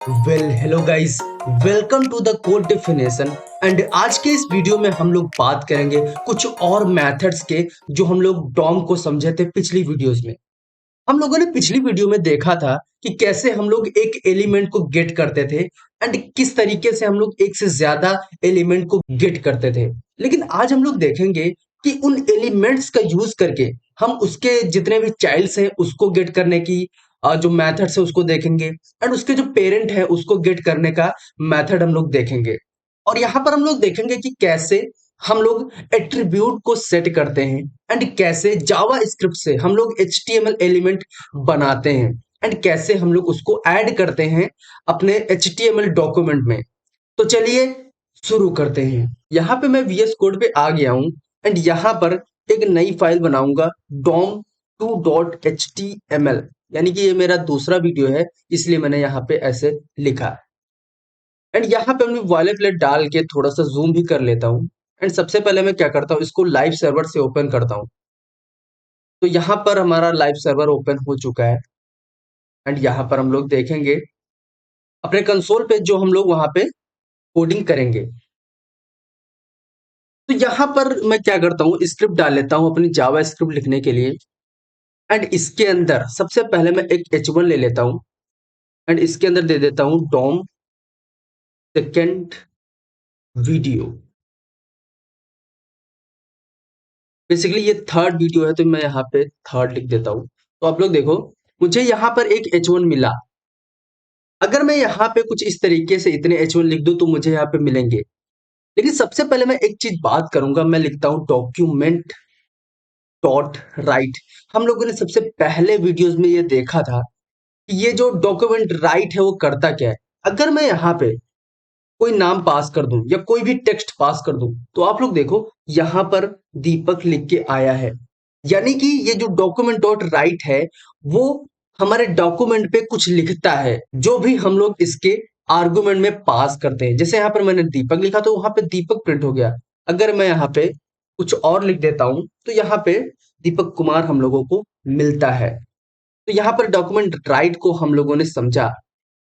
Hello guys, welcome to the code definition. And आज के इस वीडियो में हम लोग बात करेंगे कुछ और मेथड्स के जो हम लोग डॉम को समझे थे पिछली वीडियोस में। हम लोगों ने पिछली वीडियो में देखा था कि कैसे हम लोग एक एलिमेंट को गेट करते थे एंड किस तरीके से हम लोग एक से ज्यादा एलिमेंट को गेट करते थे। लेकिन आज हम लोग देखेंगे कि उन एलिमेंट्स का यूज करके हम उसके जितने भी चाइल्ड्स हैं उसको गेट करने की जो मेथड्स है उसको देखेंगे एंड उसके जो पेरेंट है उसको गेट करने का मेथड हम लोग देखेंगे। और यहाँ पर हम लोग देखेंगे कि कैसे हम लोग एट्रीब्यूट को सेट करते हैं एंड कैसे जावा स्क्रिप्ट से हम लोग एचटीएमएल एलिमेंट बनाते हैं एंड कैसे हम लोग उसको ऐड करते हैं अपने एचटीएमएल डॉक्यूमेंट में। तो चलिए शुरू करते हैं। यहाँ पे मैं वीएस कोड पे आ गया हूँ एंड यहाँ पर एक नई फाइल बनाऊंगा DOM two dot H T M L, यानी कि ये मेरा दूसरा वीडियो है इसलिए मैंने यहाँ पे ऐसे लिखा। एंड यहाँ पे मैं वाले प्लेट डाल के थोड़ा सा जूम भी कर लेता हूँ। एंड सबसे पहले मैं क्या करता हूँ, इसको लाइव सर्वर से ओपन करता हूँ। तो यहाँ पर हमारा लाइव सर्वर ओपन हो चुका है एंड यहाँ पर हम लोग देखेंगे अपने कंसोल पे जो हम लोग वहां पे कोडिंग करेंगे। तो यहाँ पर मैं क्या करता हूँ, स्क्रिप्ट डाल लेता हूँ अपनी जावा स्क्रिप्ट लिखने के लिए। एंड इसके अंदर सबसे पहले मैं एक H1 ले लेता हूँ एंड इसके अंदर दे देता हूँ डॉम सेकेंड वीडियो। बेसिकली ये थर्ड वीडियो है तो मैं यहाँ पे थर्ड लिख देता हूँ। तो आप लोग देखो, मुझे यहाँ पर एक H1 मिला। अगर मैं यहाँ पे कुछ इस तरीके से इतने H1 लिख दूं तो मुझे यहाँ पे मिलेंगे। लेकिन सबसे पहले मैं एक चीज बात करूंगा, मैं लिखता हूँ डॉक्यूमेंट डॉट राइट। हम लोगों ने सबसे पहले वीडियोस में ये देखा था कि ये जो डॉक्यूमेंट राइट है वो करता क्या है। अगर मैं यहाँ पे कोई नाम पास कर दूं या कोई भी टेक्स्ट पास कर दूं तो आप लोग देखो यहाँ पर दीपक लिख के आया है। यानी कि ये जो डॉक्यूमेंट डॉट राइट है वो हमारे डॉक्यूमेंट पे कुछ लिखता है जो भी हम लोग इसके आर्गुमेंट में पास करते हैं। जैसे यहाँ पर मैंने दीपक लिखा तो वहां पे दीपक प्रिंट हो गया। अगर मैं यहाँ पे कुछ और लिख देता हूं तो यहाँ पे दीपक कुमार हम लोगों को मिलता है। तो यहाँ पर डॉक्यूमेंट राइट को हम लोगों ने समझा।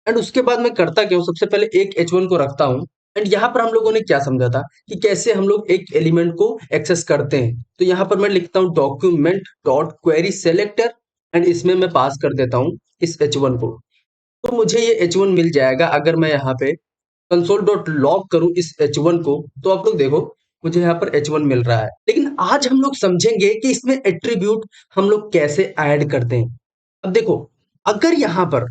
एंड उसके बाद मैं करता क्या हूँ, सबसे पहले एक H1 को रखता हूँ। एंड यहाँ पर हम लोगों ने क्या समझा था कि कैसे हम लोग एक एलिमेंट को एक्सेस करते हैं। तो यहाँ पर मैं लिखता हूँ document dot query selector and इसमें मैं पास कर देता हूँ इस H1 को। तो मुझे ये H1 मिल जाएगा। अगर मैं यहाँ पे कंसोल डॉट लॉग करूँ इस H1 को तो आप लोग देखो मुझे यहाँ पर H1 मिल रहा है। लेकिन आज हम लोग समझेंगे कि इसमें एट्रीब्यूट हम लोग कैसे ऐड करते हैं। अब देखो, अगर यहाँ पर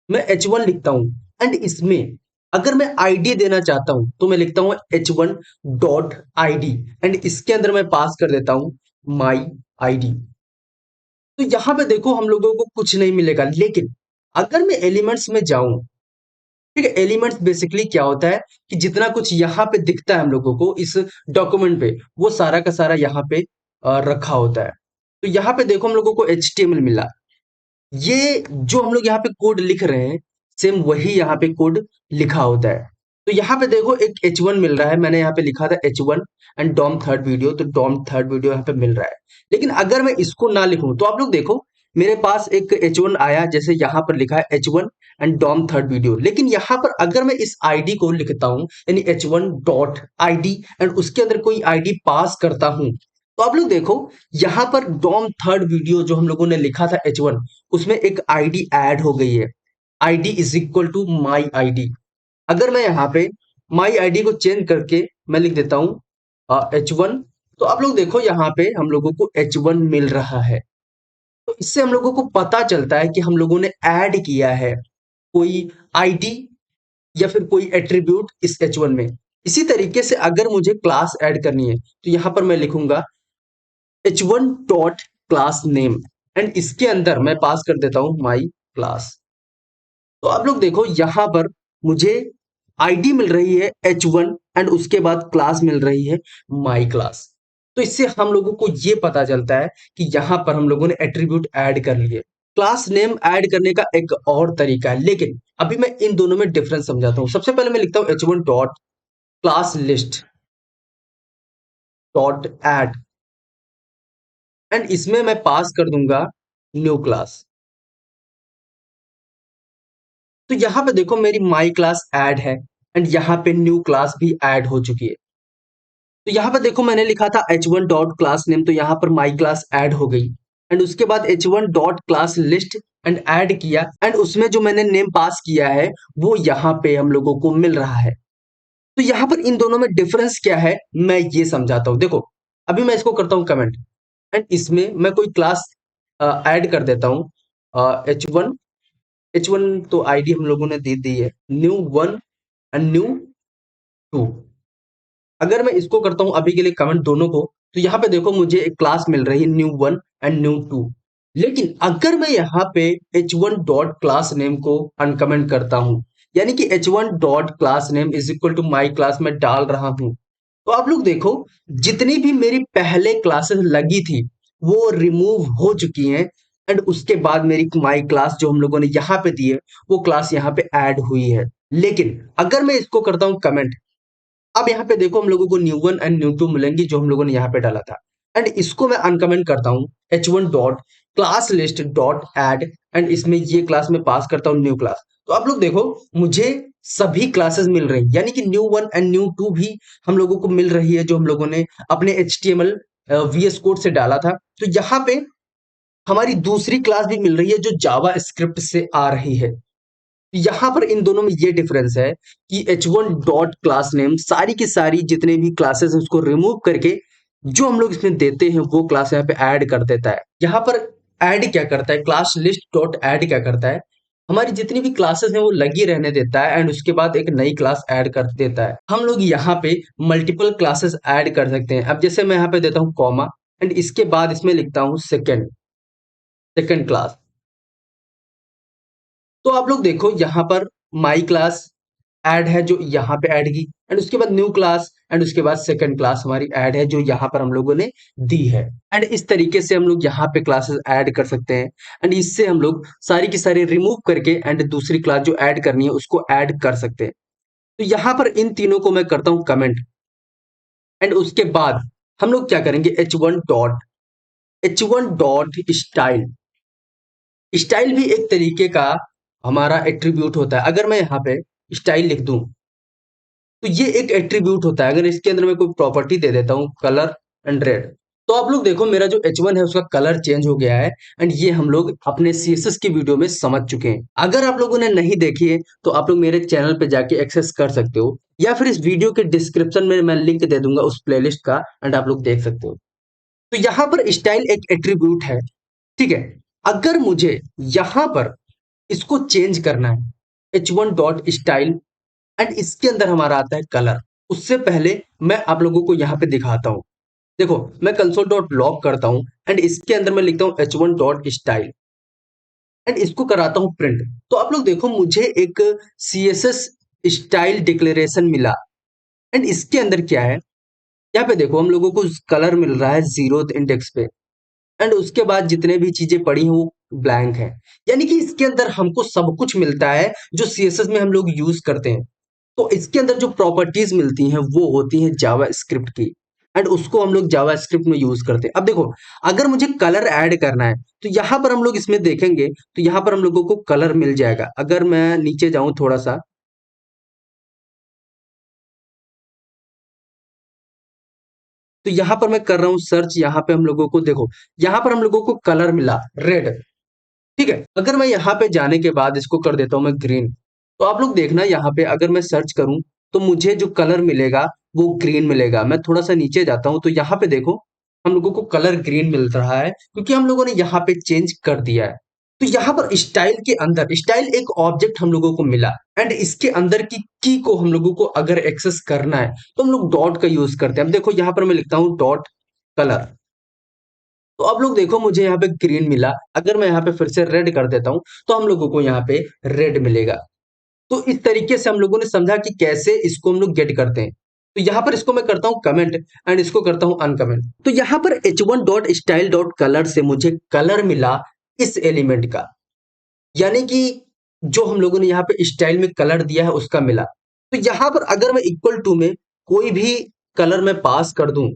मैं H1 लिखता हूं एंड इसमें अगर मैं आईडी देना चाहता हूं तो मैं लिखता हूं H1 डॉट आईडी एंड इसके अंदर मैं पास कर देता हूं माई आईडी। तो यहां पे देखो हम लोगों को कुछ नहीं मिलेगा। लेकिन अगर मैं एलिमेंट्स में जाऊं, ठीक है, एलिमेंट्स बेसिकली क्या होता है कि जितना कुछ यहाँ पे दिखता है हम लोगों को इस डॉक्यूमेंट पे वो सारा का सारा यहाँ पे रखा होता है। तो यहाँ पे देखो हम लोगों को HTML मिला। ये जो हम लोग यहाँ पे कोड लिख रहे हैं सेम वही यहाँ पे कोड लिखा होता है। तो यहाँ पे देखो एक H1 मिल रहा है, मैंने यहाँ पे लिखा था H1 and DOM third video, तो डॉम थर्ड वीडियो यहाँ पे मिल रहा है। लेकिन अगर मैं इसको ना लिखूं तो आप लोग देखो मेरे पास एक H1 आया, जैसे यहाँ पर लिखा है H1 and DOM third video. लेकिन यहाँ पर अगर मैं इस आईडी को लिखता हूँ यानी H1 डॉट आईडी एंड उसके अंदर कोई आईडी पास करता हूँ तो आप लोग देखो यहाँ पर डॉम थर्ड वीडियो जो हम लोगों ने लिखा था H1 उसमें एक आईडी ऐड हो गई है। ID is equal to my ID. अगर मैं यहाँ पे माई आईडी को चेंज करके मैं लिख देता हूँ H1, तो आप लोग देखो यहाँ पे हम लोगों को H1 मिल रहा है। तो इससे हम लोगों को पता चलता है कि हम लोगों ने ऐड किया है कोई आईडी या फिर कोई एट्रीब्यूट इस H1 में। इसी तरीके से अगर मुझे क्लास ऐड करनी है तो यहाँ पर मैं लिखूंगा H1 dot class name and इसके अंदर मैं पास कर देता हूं माई क्लास। तो आप लोग देखो यहाँ पर मुझे आईडी मिल रही है H1 एंड उसके बाद क्लास मिल रही है माई क्लास। तो इससे हम लोगों को ये पता चलता है कि यहाँ पर हम लोगों ने एट्रीब्यूट ऐड कर लिए। क्लास नेम ऐड करने का एक और तरीका है, लेकिन अभी मैं इन दोनों में डिफरेंस समझाता हूँ। सबसे पहले मैं लिखता हूँ H1 dot class list dot add and इसमें मैं पास कर दूंगा न्यू क्लास। तो यहाँ पे देखो मेरी माई क्लास ऐड है एंड यहाँ पे न्यू क्लास भी ऐड हो चुकी है। तो यहाँ पर देखो मैंने लिखा था h1 डॉट क्लास नेम, तो यहाँ पर माई क्लास ऐड हो गई एंड उसके बाद h1 dot class list and add किया एंड उसमें जो मैंने नेम पास किया है वो यहाँ पे हम लोगों को मिल रहा है। तो यहाँ पर इन दोनों में डिफरेंस क्या है मैं ये समझाता हूँ। देखो अभी मैं इसको करता हूँ कमेंट एंड इसमें मैं कोई क्लास ऐड कर देता हूँ h1। h1 तो आईडी हम लोगों ने दे दी है, new one and new two. अगर मैं इसको करता हूं अभी के लिए कमेंट दोनों को, तो यहाँ पे देखो मुझे एक क्लास मिल रही है new one and new two. लेकिन अगर मैं यहाँ पे h1 डॉट क्लास नेम को अनकमेंट करता हूं, यानी कि h1 dot class name is equal to my class में डाल रहा हूं, तो आप लोग देखो जितनी भी मेरी पहले क्लासेस लगी थी वो रिमूव हो चुकी हैं एंड उसके बाद मेरी माई क्लास जो हम लोगों ने यहाँ पे दी है वो क्लास यहाँ पे ऐड हुई है। लेकिन अगर मैं इसको करता हूँ कमेंट, अब यहाँ पे देखो हम लोगों को new one and new two मिलेंगी जो हम लोगों ने यहाँ पे डाला था एंड इसको मैं अनकमेंट करता हूँ h1 dot class list dot add and इसमें ये क्लास में पास करता हूँ न्यू क्लास। तो आप लोग देखो मुझे सभी क्लासेस मिल रही यानी कि new one and new two भी हम लोगों को मिल रही है जो हम लोगों ने अपने HTML VS कोड से डाला था। तो यहाँ पे हमारी दूसरी क्लास भी मिल रही है जो जावा स्क्रिप्ट से आ रही है। यहाँ पर इन दोनों में ये डिफरेंस है कि h1 डॉट क्लास नेम सारी की सारी जितने भी क्लासेस हैं उसको रिमूव करके जो हम लोग इसमें देते हैं वो क्लास यहाँ पे ऐड कर देता है। यहाँ पर ऐड क्या करता है, क्लास लिस्ट डॉट ऐड क्या करता है, हमारी जितनी भी क्लासेस हैं वो लगी रहने देता है एंड उसके बाद एक नई क्लास ऐड कर देता है। हम लोग यहाँ पे मल्टीपल क्लासेस ऐड कर सकते हैं। अब जैसे मैं यहाँ पे देता हूँ कॉमा एंड इसके बाद इसमें लिखता हूँ सेकेंड सेकेंड क्लास। तो आप लोग देखो यहाँ पर माई क्लास ऐड है जो यहाँ पे ऐड की एंड उसके बाद न्यू क्लास एंड उसके बाद सेकंड क्लास हमारी ऐड है जो यहाँ पर हम लोगों ने दी है। एंड इस तरीके से हम लोग यहाँ पे क्लासेस ऐड कर सकते हैं एंड इससे हम लोग सारी की सारी रिमूव करके एंड दूसरी क्लास जो ऐड करनी है उसको ऐड कर सकते हैं। तो यहाँ पर इन तीनों को मैं करता हूँ कमेंट एंड उसके बाद हम लोग क्या करेंगे h1 डॉट स्टाइल। स्टाइल भी एक तरीके का हमारा एट्रीब्यूट होता है। अगर मैं यहाँ पे स्टाइल लिख दूं तो ये एक एट्रीब्यूट होता है। अगर इसके अंदर मैं कोई प्रॉपर्टी दे देता हूँ कलर एंड रेड, तो आप लोग देखो मेरा जो h1 है उसका कलर चेंज हो गया है एंड ये हम लोग अपने CSS की वीडियो में समझ चुके हैं। अगर आप लोगों ने नहीं देखी है तो आप लोग मेरे चैनल पे जाके एक्सेस कर सकते हो या फिर इस वीडियो के डिस्क्रिप्शन में मैं लिंक दे दूंगा उस प्लेलिस्ट का एंड आप लोग देख सकते हो। तो यहाँ पर स्टाइल एक एट्रीब्यूट है, ठीक है। अगर मुझे यहाँ पर इसको चेंज करना है h1 डॉट स्टाइल एंड इसके अंदर हमारा आता है कलर, उससे पहले मैं आप लोगों को यहाँ पे दिखाता हूँ। देखो मैं कंसोल डॉट लॉग करता हूँ एंड इसके अंदर मैं लिखता हूँ h1 डॉट स्टाइल एंड इसको कराता हूँ प्रिंट। तो आप लोग देखो मुझे एक CSS स्टाइल डिक्लेरेशन मिला एंड इसके अंदर क्या है, यहाँ पे देखो हम लोगों को कलर मिल रहा है 0th इंडेक्स पे एंड उसके बाद जितने भी चीजें पड़ी हैं वो ब्लैंक है। यानी कि इसके अंदर हमको सब कुछ मिलता है जो CSS में हम लोग यूज करते हैं। तो इसके अंदर जो प्रॉपर्टीज मिलती हैं वो होती हैं जावा स्क्रिप्ट की एंड उसको हम लोग जावा स्क्रिप्ट में यूज करते हैं। अब देखो अगर मुझे कलर ऐड करना है तो यहाँ पर हम लोग इसमें देखेंगे तो यहाँ पर हम लोगों को कलर मिल जाएगा। अगर मैं नीचे जाऊं थोड़ा सा तो यहाँ पर मैं कर रहा हूँ सर्च, यहाँ पे हम लोगों को देखो यहाँ पर हम लोगों को कलर मिला रेड, ठीक है। अगर मैं यहाँ पे जाने के बाद इसको कर देता हूँ मैं ग्रीन, तो आप लोग देखना यहाँ पे अगर मैं सर्च करूं तो मुझे जो कलर मिलेगा वो ग्रीन मिलेगा। मैं थोड़ा सा नीचे जाता हूं तो यहाँ पे देखो हम लोगों को कलर ग्रीन मिल रहा है क्योंकि हम लोगों ने यहाँ पे चेंज कर दिया है। तो यहाँ पर स्टाइल के अंदर स्टाइल एक ऑब्जेक्ट हम लोगों को मिला एंड इसके अंदर की को हम लोगों को अगर एक्सेस करना है तो हम लोग डॉट का यूज करते हैं। अब देखो यहाँ पर मैं लिखता हूँ डॉट कलर, तो अब लोग देखो मुझे यहाँ पे ग्रीन मिला। अगर मैं यहाँ पे फिर से रेड कर देता हूँ तो हम लोगों को यहाँ पे रेड मिलेगा। तो इस तरीके से हम लोगों ने समझा कि कैसे इसको हम लोग गेट करते हैं। तो यहाँ पर इसको मैं करता हूँ कमेंट एंड इसको करता हूँ अनकमेंट। तो यहाँ पर h1 dot style dot colour से मुझे कलर मिला इस एलिमेंट का, यानी कि जो हम लोगों ने यहाँ पे स्टाइल में कलर दिया है उसका मिला। तो यहाँ पर अगर मैं इक्वल टू में कोई भी कलर में पास कर दूं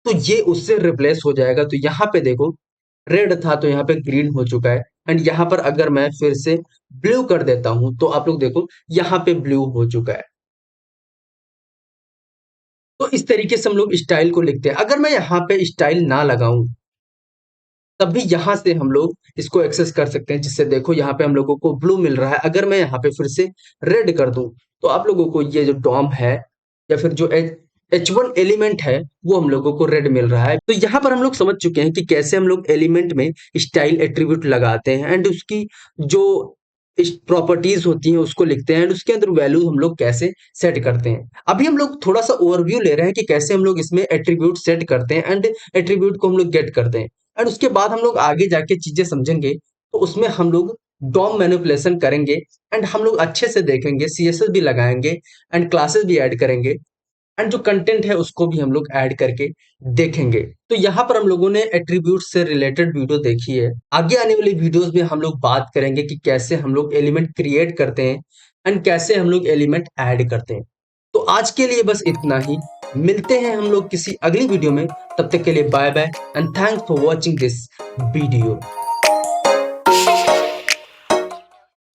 तो ये उससे रिप्लेस हो जाएगा। तो यहाँ पे देखो रेड था तो यहाँ पे ग्रीन हो चुका है। एंड यहाँ पर अगर मैं फिर से ब्लू कर देता हूं तो आप लोग देखो यहाँ पे ब्लू हो चुका है। तो इस तरीके से हम लोग स्टाइल को लिखते हैं। अगर मैं यहाँ पे स्टाइल ना लगाऊं तब भी यहाँ से हम लोग इसको एक्सेस कर सकते हैं, जिससे देखो यहाँ पे हम लोगों को ब्लू मिल रहा है। अगर मैं यहाँ पे फिर से रेड कर दूं तो आप लोगों को ये जो डॉम है या फिर जो H1 एलिमेंट है वो हम लोगों को रेड मिल रहा है। तो यहाँ पर हम लोग समझ चुके हैं कि कैसे हम लोग एलिमेंट में स्टाइल एट्रीब्यूट लगाते हैं एंड उसकी जो प्रॉपर्टीज होती हैं उसको लिखते हैं एंड उसके अंदर वैल्यू हम लोग कैसे सेट करते हैं। अभी हम लोग थोड़ा सा ओवरव्यू ले रहे हैं कि कैसे हम लोग इसमें एट्रीब्यूट सेट करते हैं एंड एट्रीब्यूट को हम लोग गेट करते हैं। एंड उसके बाद हम लोग आगे जाके चीजें समझेंगे तो उसमें हम लोग डॉम मैनिपुलेशन करेंगे एंड हम लोग अच्छे से देखेंगे, सीएसएस भी लगाएंगे एंड क्लासेस भी ऐड करेंगे एंड जो कंटेंट है उसको भी हम लोग ऐड करके देखेंगे। तो यहाँ पर हम लोगों ने एट्रीब्यूट से रिलेटेड वीडियो देखी है। आगे आने वाली वीडियोस में हम लोग बात करेंगे कि कैसे हम लोग एलिमेंट क्रिएट करते हैं एंड कैसे हम लोग एलिमेंट ऐड करते हैं। तो आज के लिए बस इतना ही। मिलते हैं हम लोग किसी अगली वीडियो में। तब तक के लिए bye bye and thanks for watching this video.